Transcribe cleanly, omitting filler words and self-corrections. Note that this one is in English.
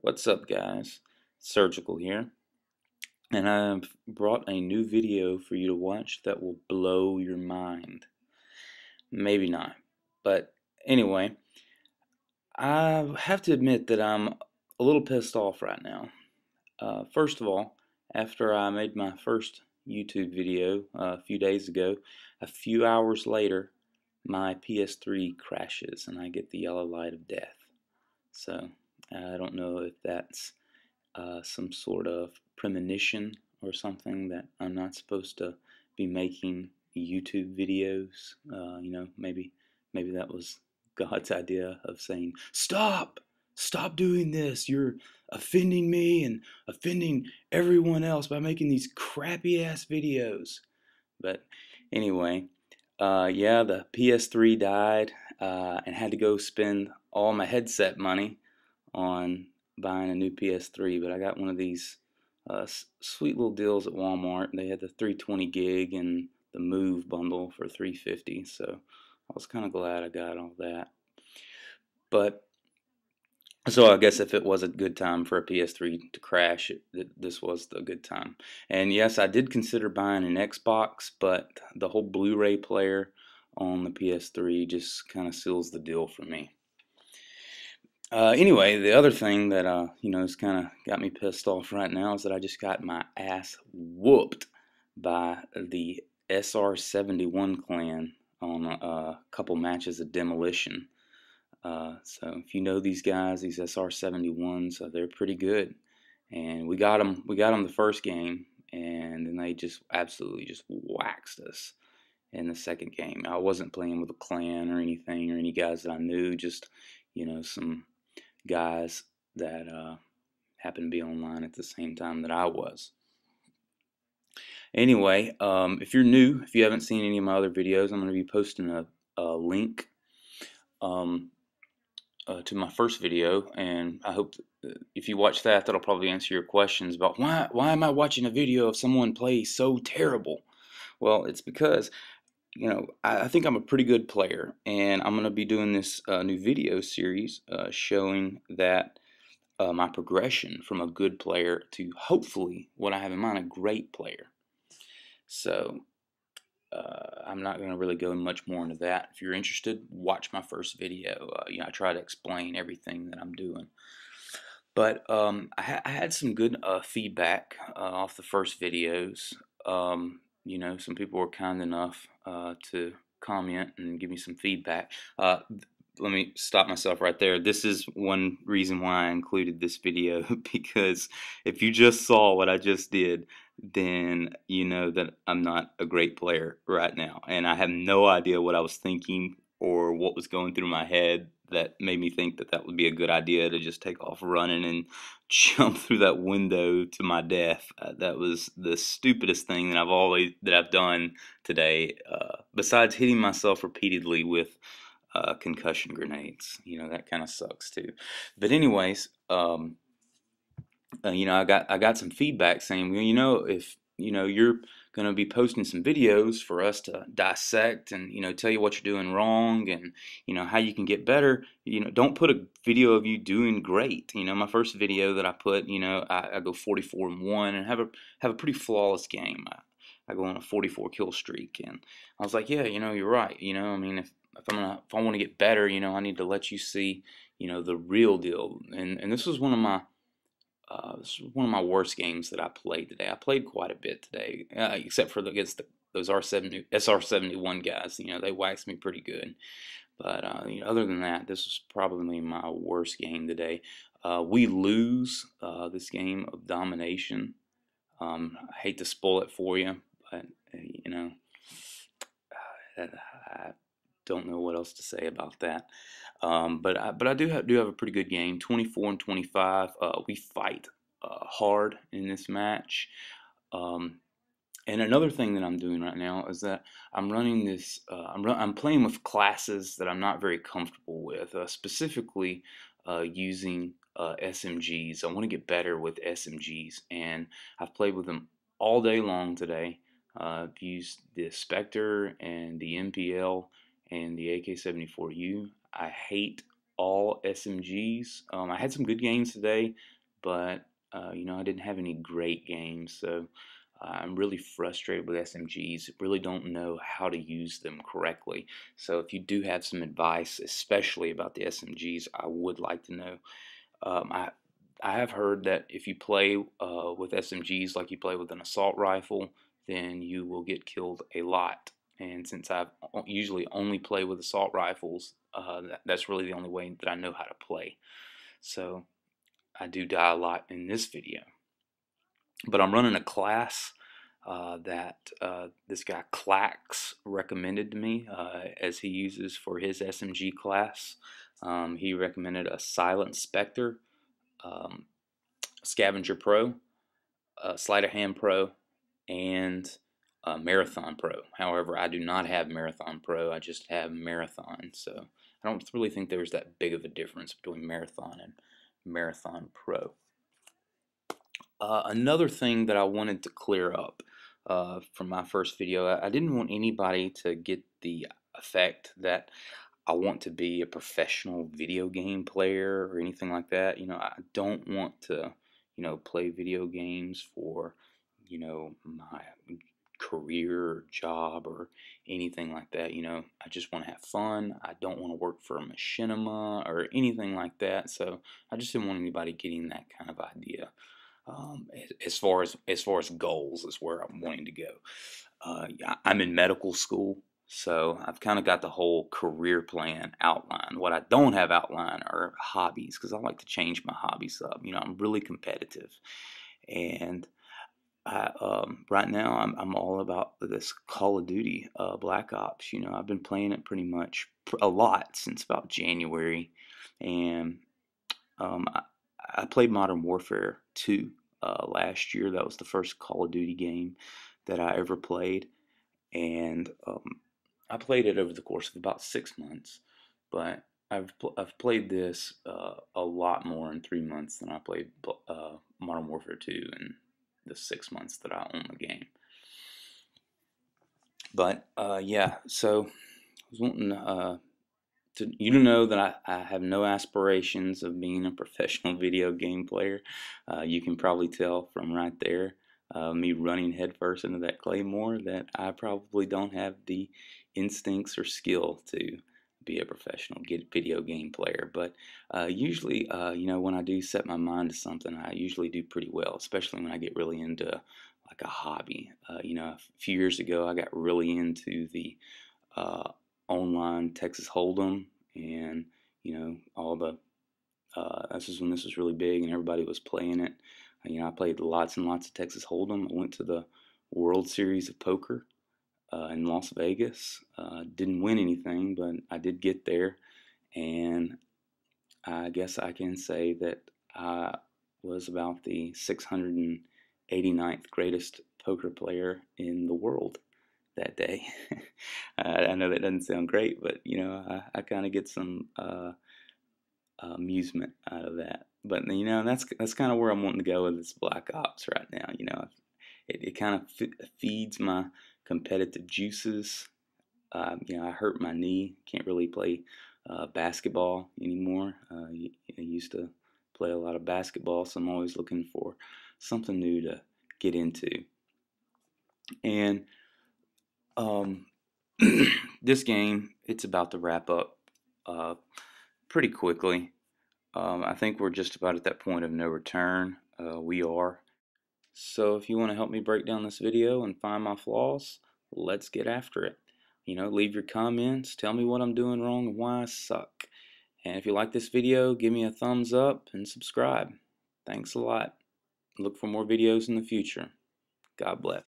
What's up, guys? SirGiKaL here, and I've brought a new video for you to watch that will blow your mind. Maybe not, but anyway, I have to admit that I'm a little pissed off right now. First of all, after I made my first YouTube video a few days ago, a few hours later, my PS3 crashes and I get the yellow light of death. So, I don't know if that's some sort of premonition or something that I'm not supposed to be making YouTube videos. Maybe that was God's idea of saying, stop doing this. You're offending me and offending everyone else by making these crappy ass videos. But anyway, yeah, the PS3 died and had to go spend all my headset money on buying a new PS3, but I got one of these sweet little deals at Walmart. They had the 320 gig and the Move bundle for $350, so I was kind of glad I got all that. But so I guess if it was a good time for a PS3 to crash, this was the good time. And yes, I did consider buying an Xbox, but the whole Blu-ray player on the PS3 just kind of seals the deal for me. Anyway, the other thing that has kind of got me pissed off right now is that I just got my ass whooped by the SR-71 clan on a couple matches of Demolition. So if you know these guys, these SR-71s, they're pretty good, and we got them. We got them the first game, and then they just absolutely just waxed us in the second game. I wasn't playing with a clan or anything or any guys that I knew, just some guys that happened to be online at the same time that I was. Anyway, if you're new, if you haven't seen any of my other videos, I'm going to be posting a link to my first video, and I hope if you watch that, that'll probably answer your questions about why am I watching a video of someone play so terrible. Well, it's because I think I'm a pretty good player, and I'm going to be doing this new video series showing that my progression from a good player to hopefully what I have in mind, a great player. So I'm not going to really go much more into that. If you're interested, watch my first video. I try to explain everything that I'm doing. But I had some good feedback off the first videos. Some people were kind enough to comment and give me some feedback. Let me stop myself right there. This is one reason why I included this video, because if you just saw what I just did, then you know that I'm not a great player right now, and I have no idea what I was thinking or what was going through my head that made me think that that would be a good idea to just take off running and jump through that window to my death. That was the stupidest thing that I've done today. Besides hitting myself repeatedly with concussion grenades, that kind of sucks too. But anyways, I got some feedback saying, well, if you're going to be posting some videos for us to dissect and tell you what you're doing wrong and how you can get better, don't put a video of you doing great. My first video that I put, I go 44-1 and have a pretty flawless game. I go on a 44 kill streak, and I was like, yeah, you're right. I mean, if I want to get better, I need to let you see, the real deal. And this was one of my worst games that I played today. I played quite a bit today, except for against those SR-71 guys. They waxed me pretty good. But other than that, this was probably my worst game today. We lose this game of Domination. I hate to spoil it for you, but I don't know what else to say about that. But I do have a pretty good game, 24-25. We fight hard in this match. And another thing that I'm doing right now is that I'm running this. I'm playing with classes that I'm not very comfortable with, specifically using SMGs. I want to get better with SMGs, and I've played with them all day long today. I've used the Spectre and the MPL and the AK-74U. I hate all SMGs. I had some good games today, but I didn't have any great games, so I'm really frustrated with SMGs. Really don't know how to use them correctly. So if you do have some advice, especially about the SMGs, I would like to know. Um, I I have heard that if you play with SMGs like you play with an assault rifle, then you will get killed a lot. And since I usually only play with assault rifles, that's really the only way that I know how to play. So I do die a lot in this video. But I'm running a class that this guy Clax recommended to me as he uses for his SMG class. He recommended a Silent Spectre, um, Scavenger Pro, Sleight of Hand Pro, and Marathon Pro. However, I do not have Marathon Pro. I just have Marathon. So I don't really think there's that big of a difference between Marathon and Marathon Pro. Another thing that I wanted to clear up from my first video, I didn't want anybody to get the effect that I want to be a professional video game player or anything like that. I don't want to, play video games for, my career or job or anything like that. I just want to have fun. I don't want to work for a machinima or anything like that. So I just didn't want anybody getting that kind of idea. As far as goals is where I'm wanting to go. I'm in medical school, so I've kind of got the whole career plan outlined. What I don't have outlined are hobbies, because I like to change my hobbies up. I'm really competitive, and right now I'm all about this Call of Duty, Black Ops. I've been playing it pretty much a lot since about January, and I played Modern Warfare 2 last year. That was the first Call of Duty game that I ever played, and I played it over the course of about 6 months. But I've played this a lot more in 3 months than I played Modern Warfare 2 in the 6 months that I own the game. But yeah, so I was wanting you to know that I have no aspirations of being a professional video game player. You can probably tell from right there, me running headfirst into that claymore, that I probably don't have the instincts or skill to be a professional video game player. But usually, when I do set my mind to something, I usually do pretty well, especially when I get really into like a hobby. A few years ago, I got really into the online Texas Hold'em, and all the this is when this was really big and everybody was playing it. I played lots and lots of Texas Hold'em. I went to the World Series of Poker in Las Vegas. Didn't win anything, but I did get there, and I guess I can say that I was about the 689th greatest poker player in the world that day. I know that doesn't sound great, but I kind of get some amusement out of that. But that's kind of where I'm wanting to go with this Black Ops right now. It kind of feeds my competitive juices. I hurt my knee, can't really play basketball anymore. I used to play a lot of basketball, so I'm always looking for something new to get into. And this game, it's about to wrap up pretty quickly. I think we're just about at that point of no return. We are. So if you want to help me break down this video and find my flaws, let's get after it. Leave your comments, tell me what I'm doing wrong and why I suck. And if you like this video, give me a thumbs up and subscribe. Thanks a lot. Look for more videos in the future. God bless.